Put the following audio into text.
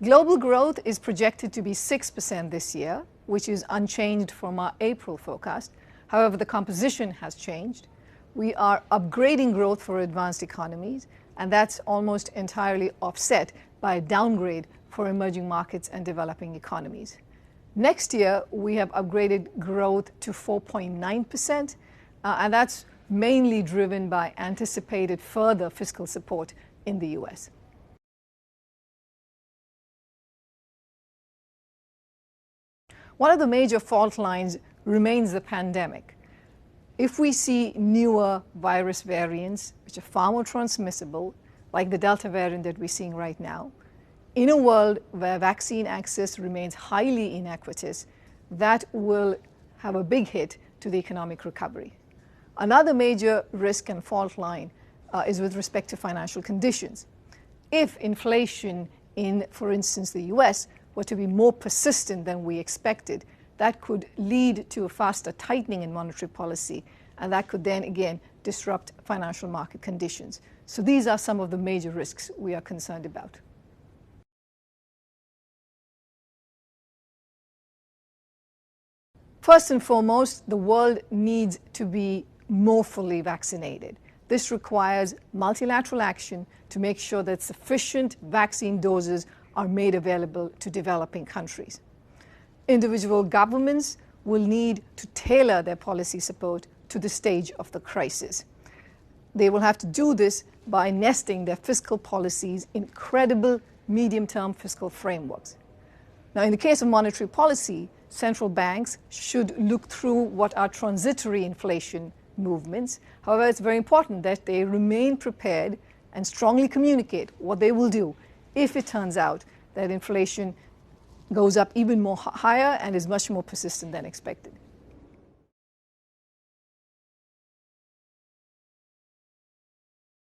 Global growth is projected to be 6% this year, which is unchanged from our April forecast. However, the composition has changed. We are upgrading growth for advanced economies, and that's almost entirely offset by a downgrade for emerging markets and developing economies. Next year, we have upgraded growth to 4.9%, and that's mainly driven by anticipated further fiscal support in the US. One of the major fault lines remains the pandemic. If we see newer virus variants, which are far more transmissible, like the Delta variant that we're seeing right now, in a world where vaccine access remains highly inequitous, that will have a big hit to the economic recovery. Another major risk and fault line is with respect to financial conditions. If inflation in, for instance, the US were to be more persistent than we expected, that could lead to a faster tightening in monetary policy, and that could then again disrupt financial market conditions. So these are some of the major risks we are concerned about. First and foremost, the world needs to be more fully vaccinated. This requires multilateral action to make sure that sufficient vaccine doses are made available to developing countries. Individual governments will need to tailor their policy support to the stage of the crisis. They will have to do this by nesting their fiscal policies in credible medium-term fiscal frameworks. Now, in the case of monetary policy, central banks should look through what are transitory inflation movements. However, it's very important that they remain prepared and strongly communicate what they will do if it turns out that inflation goes up even more higher and is much more persistent than expected.